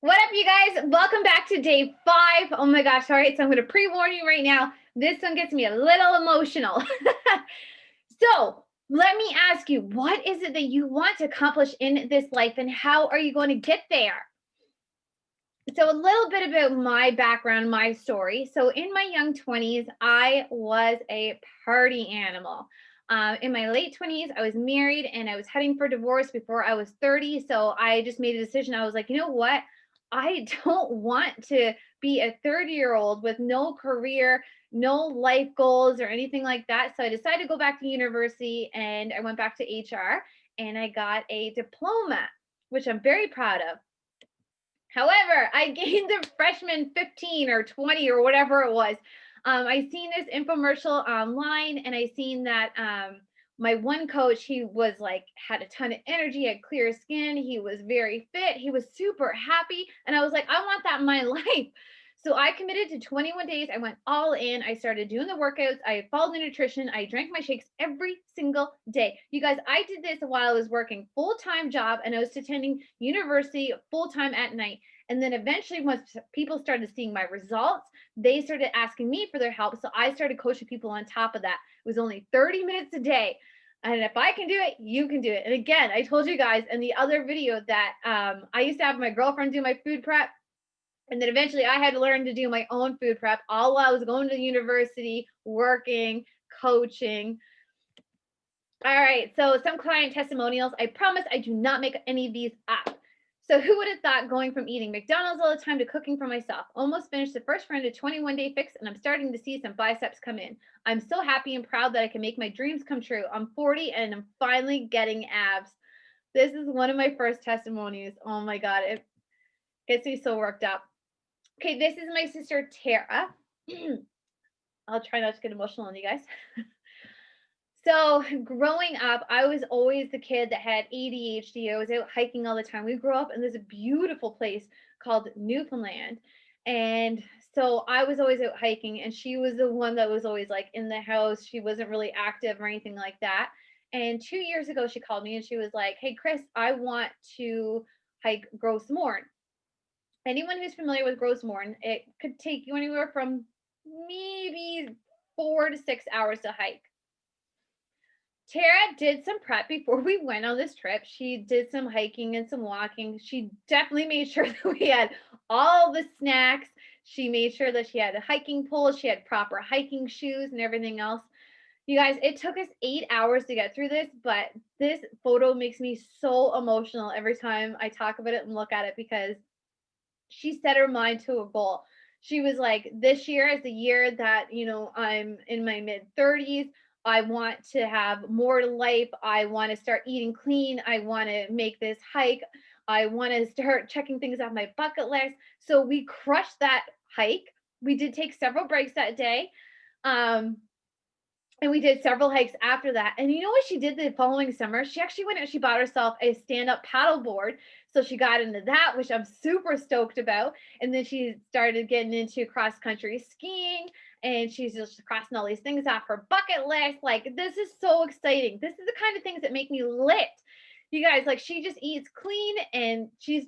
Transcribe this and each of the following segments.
What up, you guys? Welcome back to day 5. Oh my gosh, all right, so I'm going to pre-warn you right now. This one gets me a little emotional. So let me ask you, what is it that you want to accomplish in this life and how are you going to get there? So a little bit about my background, my story. So in my young 20s, I was a party animal. In my late 20s, I was married and I was heading for divorce before I was 30. So I just made a decision. I was like, you know what? I don't want to be a 30-year-old with no career, no life goals or anything like that. So I decided to go back to university and I went back to HR and I got a diploma, which I'm very proud of. However, I gained a freshman 15 or 20 or whatever it was. I seen this infomercial online and I seen that my one coach, he was like, had a ton of energy, had clear skin. He was very fit. He was super happy. And I was like, I want that in my life. So I committed to 21 days. I went all in. I started doing the workouts. I followed the nutrition. I drank my shakes every single day. You guys, I did this while I was working full-time job and I was attending university full-time at night. And then eventually, once people started seeing my results, they started asking me for their help. So I started coaching people on top of that. It was only 30 minutes a day. And if I can do it, you can do it. And again, I told you guys in the other video that I used to have my girlfriend do my food prep. And then eventually I had to learn to do my own food prep all while I was going to university, working, coaching. All right. So some client testimonials. I promise I do not make any of these up. So who would have thought going from eating McDonald's all the time to cooking for myself? Almost finished the first round of 21-day fix and I'm starting to see some biceps come in. I'm so happy and proud that I can make my dreams come true. I'm 40 and I'm finally getting abs. This is one of my first testimonies. Oh my God. It gets me so worked up. Okay, this is my sister Tara. I'll try not to get emotional on you guys. So growing up, I was always the kid that had ADHD. I was out hiking all the time. We grew up in this beautiful place called Newfoundland. And so I was always out hiking, and she was the one that was always like in the house. She wasn't really active or anything like that. And 2 years ago, she called me and she was like, "Hey, Chris, I want to hike Gros Morne." Anyone who's familiar with Gros Morne, it could take you anywhere from maybe 4 to 6 hours to hike. Tara did some prep before we went on this trip. She did some hiking and some walking. She definitely made sure that we had all the snacks. She made sure that she had a hiking pole, she had proper hiking shoes and everything else. You guys, it took us 8 hours to get through this, but this photo makes me so emotional every time I talk about it and look at it because she set her mind to a goal. She was like, this year is the year that, I'm in my mid 30s. I want to have more to life. I want to start eating clean. I want to make this hike. I want to start checking things off my bucket list. So we crushed that hike. We did take several breaks that day. And we did several hikes after that. And you know what she did the following summer? She actually went out, she bought herself a stand-up paddle board. So she got into that, which I'm super stoked about. And then she started getting into cross-country skiing and she's just crossing all these things off her bucket list. Like, this is so exciting. This is the kind of things that make me lit. You guys, like, she just eats clean and she's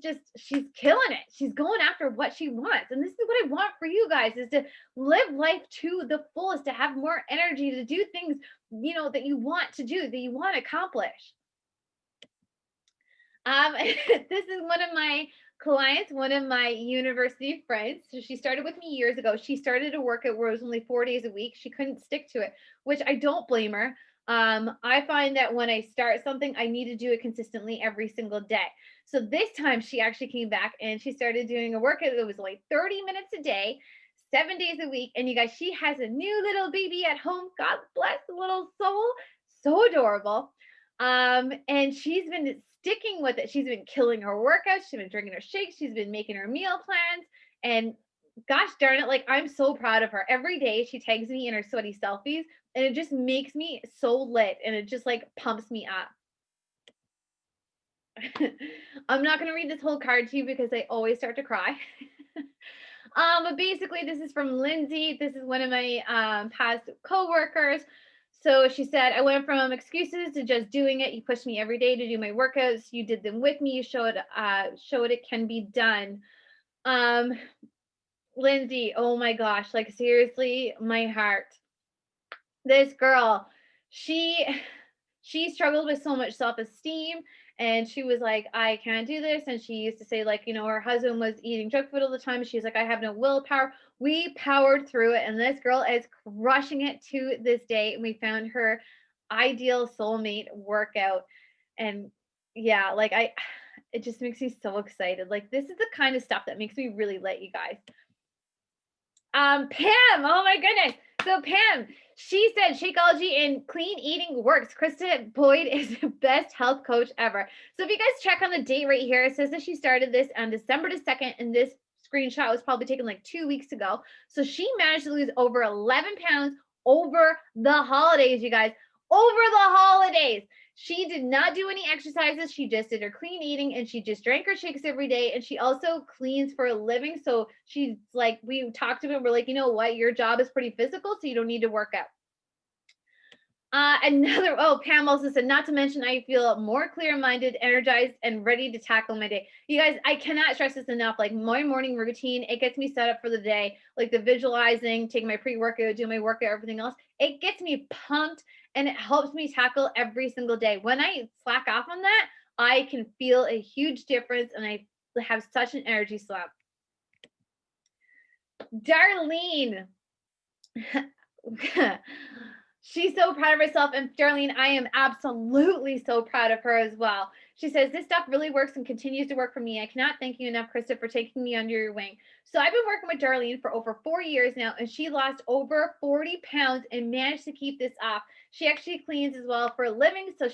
killing it. She's going after what she wants. And this is what I want for you guys, is to live life to the fullest, to have more energy, to do things, that you want to do, that you want to accomplish. This is one of my clients, one of my university friends. So she started with me years ago. She started to work at where it was only 4 days a week. She couldn't stick to it, which I don't blame her. I find that when I start something, I need to do it consistently every single day. So this time she actually came back and she started doing a workout that was like 30 minutes a day, 7 days a week. And you guys, she has a new little baby at home. God bless the little soul. So adorable. And she's been sticking with it. She's been killing her workouts. She's been drinking her shakes. She's been making her meal plans. And gosh darn it, like, I'm so proud of her. Every day she tags me in her sweaty selfies and it just makes me so lit and it just like pumps me up. I'm not going to read this whole card to you because I always start to cry. But basically this is from Lindsay. This is one of my past coworkers. So she said, I went from excuses to just doing it. You pushed me every day to do my workouts. You did them with me. You showed it can be done. Um, Lindsay, oh my gosh, like seriously, my heart. This girl, she she struggled with so much self-esteem, and she was like, I can't do this. And she used to say, like, her husband was eating junk food all the time. She's like, I have no willpower. We powered through it, and this girl is crushing it to this day. And we found her ideal soulmate workout. And yeah, like it just makes me so excited. Like, this is the kind of stuff that makes me really lit, you guys. Pam, oh my goodness. So Pam, she said Shakeology and clean eating works. Krista Boyd is the best health coach ever. So if you guys check on the date right here, it says that she started this on December the 2nd, and this screenshot was probably taken like 2 weeks ago. So she managed to lose over 11 pounds over the holidays, you guys. Over the holidays. She did not do any exercises. She just did her clean eating, and she just drank her shakes every day. And she also cleans for a living. So she's like, we talked about it. We're like, you know what? Your job is pretty physical, so you don't need to work out. Pam also said, not to mention, I feel more clear-minded, energized, and ready to tackle my day. You guys, I cannot stress this enough. Like, my morning routine, it gets me set up for the day. Like the visualizing, taking my pre-workout, doing my workout, everything else. It gets me pumped, and it helps me tackle every single day. When I slack off on that, I can feel a huge difference, and I have such an energy slump. Darlene. She's so proud of herself. And Darlene, I am absolutely so proud of her as well. She says, this stuff really works and continues to work for me. I cannot thank you enough, Krista, for taking me under your wing. So I've been working with Darlene for over 4 years now, and she lost over 40 pounds and managed to keep this off. She actually cleans as well for a living. So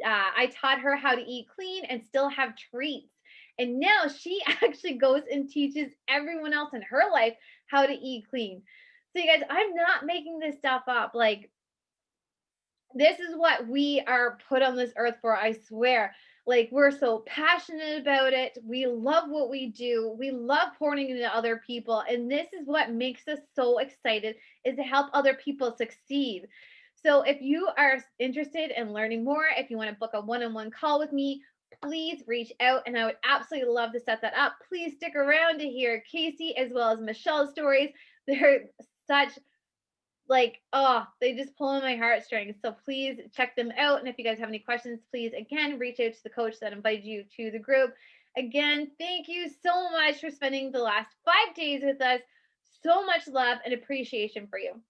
I taught her how to eat clean and still have treats. And now she actually goes and teaches everyone else in her life how to eat clean. So you guys, I'm not making this stuff up. Like, this is what we are put on this earth for, I swear. Like, we're so passionate about it. We love what we do. We love pouring into other people. And this is what makes us so excited, is to help other people succeed. So if you are interested in learning more, if you want to book a one-on-one call with me, please reach out, and I would absolutely love to set that up. Please stick around to hear Casey as well as Michelle's stories. They're such, like, oh, they just pull on my heartstrings. So please check them out. And if you guys have any questions, please again reach out to the coach that invited you to the group. Again, thank you so much for spending the last 5 days with us. So much love and appreciation for you.